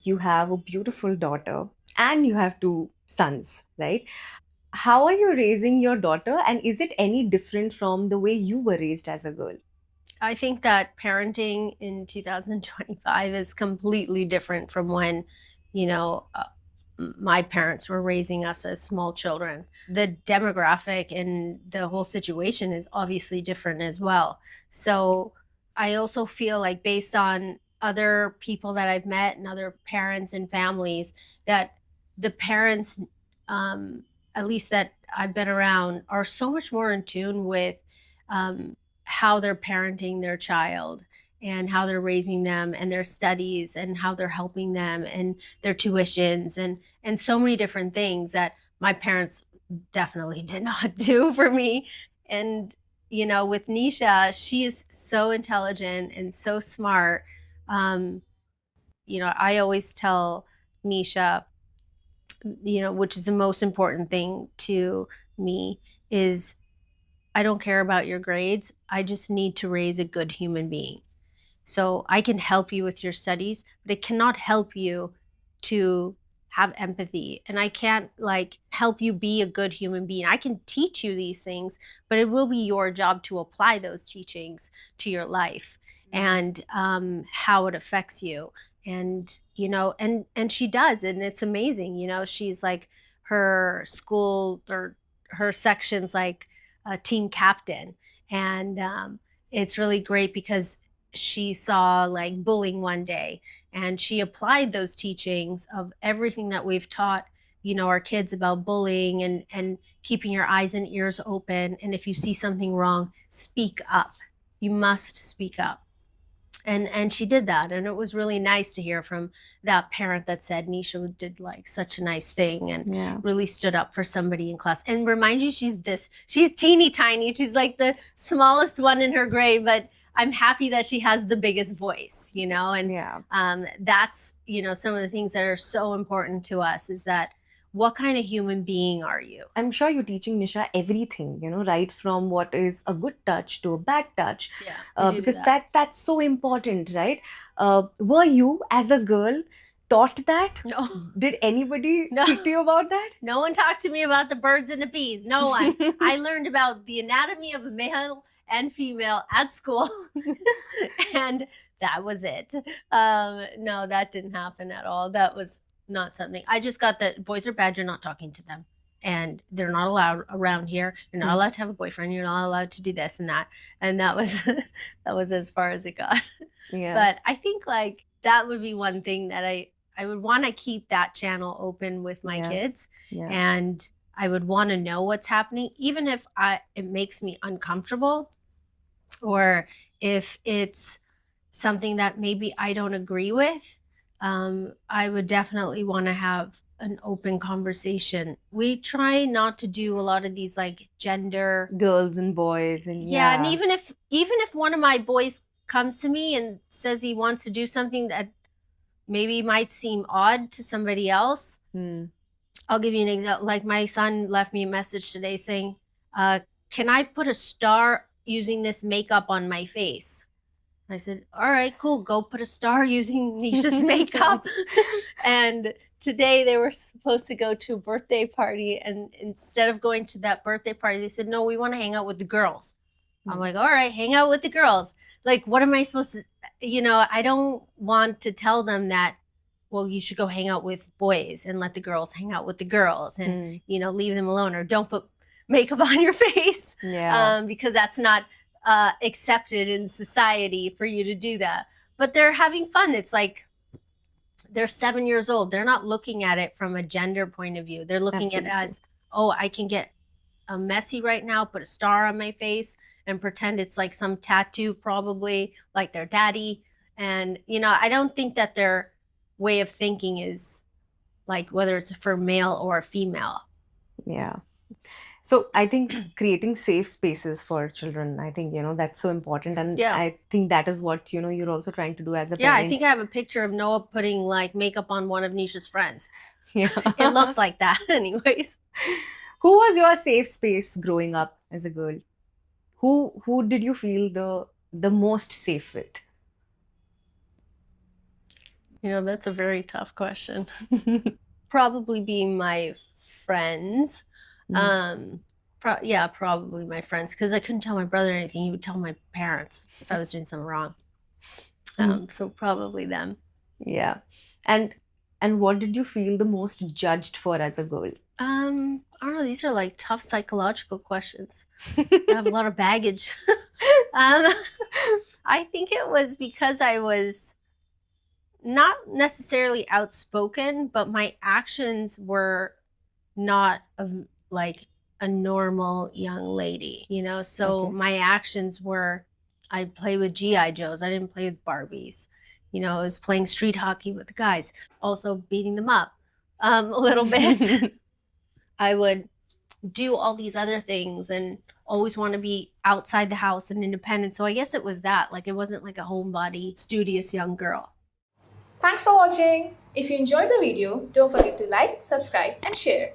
You have a beautiful daughter and you have two sons, right? How are you raising your daughter, and is it any different from the way you were raised as a girl? I think that parenting in 2025 is completely different from when, you know, my parents were raising us as small children. The demographic and the whole situation is obviously different as well. So I also feel like, based on other people that I've met and other parents and families, that the parents, at least that I've been around, are so much more in tune with how they're parenting their child and how they're raising them and their studies and how they're helping them and their tuitions and so many different things that my parents definitely did not do for me. And with Nisha, she is so intelligent and so smart. um I always tell Nisha, which is the most important thing to me, is I don't care about your grades. I just need to raise a good human being. So I can help you with your studies, but it cannot help you to have empathy. And I can't help you be a good human being. I can teach you these things, but it will be your job to apply those teachings to your life and how it affects you. And and she does, and it's amazing. She's like, her school or her section's like a team captain, and it's really great because she saw like bullying one day, and she applied those teachings of everything that we've taught our kids about bullying and keeping your eyes and ears open, and if you see something wrong, speak up. You must speak up. And she did that, and it was really nice to hear from that parent that said Nisha did like such a nice thing and Yeah. really stood up for somebody in class. And remind you, she's teeny tiny. She's like the smallest one in her grade, but I'm happy that she has the biggest voice, and Yeah. that's some of the things that are so important to us, is that what kind of human being are you? I'm sure you're teaching Nisha everything, right from what is a good touch to a bad touch, Yeah, we do because that. that's so important, right? Were you, as a girl, taught that? No. Did anybody No. speak to you about that? No one talked to me about the birds and the bees. No one. I learned about the anatomy of a male and female at school, and that was it. No, that didn't happen at all. That was not something. I just got that boys are bad. You're not talking to them, and they're not allowed around here. You're not Hmm. allowed to have a boyfriend. You're not allowed to do this and that. And that was that was as far as it got. Yeah. But I think like that would be one thing that I would want to keep that channel open with my Yeah. kids, Yeah. and I would want to know what's happening, even if it makes me uncomfortable, or if it's something that maybe I don't agree with. I would definitely want to have an open conversation. We try not to do a lot of these like gender. Girls and boys, and Yeah, and yeah. even if one of my boys comes to me and says he wants to do something that maybe might seem odd to somebody else. Hmm. I'll give you an example. Like, my son left me a message today saying, "Can I put a star using this makeup on my face?" I said, "All right, cool. Go put a star using Nisha's makeup." And today they were supposed to go to a birthday party, and instead of going to that birthday party, they said, "No, we want to hang out with the girls." I'm Hmm. like, "All right, hang out with the girls." Like, what am I supposed to? I don't want to tell them that, well, you should go hang out with boys and let the girls hang out with the girls, and Hmm. leave them alone, or don't put makeup on your face, Yeah. because that's not accepted in society for you to do that. But they're having fun. It's like they're 7 years old. They're not looking at it from a gender point of view. They're looking at it Absolutely. as, oh, I can get messy right now, put a star on my face, and pretend it's like some tattoo, probably like their daddy. And I don't think that their way of thinking is like whether it's for male or female. Yeah. So I think creating safe spaces for children, I think, that's so important. And Yeah. I think that is what, you're also trying to do as a Yeah, I parent. think I have a picture of Noah putting like makeup on one of Nisha's friends. It Yeah. looks like that, anyways. Who was your safe space growing up as a girl? Who did you feel the most safe with? That's a very tough question. Probably be my friends. Mm. Yeah, probably my friends, because I couldn't tell my brother anything. He would tell my parents if I was doing something wrong. So probably them. Yeah. And what did you feel the most judged for as a girl? I don't know. These are like tough psychological questions. I have a lot of baggage. um, I think it was because I was not necessarily outspoken, but my actions were not of like a normal young lady, So Okay. my actions were, I play with GI Joes. I didn't play with Barbies. I was playing street hockey with the guys, also beating them up a little bit. I would do all these other things and always want to be outside the house and independent. So I guess it was that. Like, it wasn't like a homebody, studious young girl. Thanks for watching. If you enjoyed the video, don't forget to like, subscribe and share.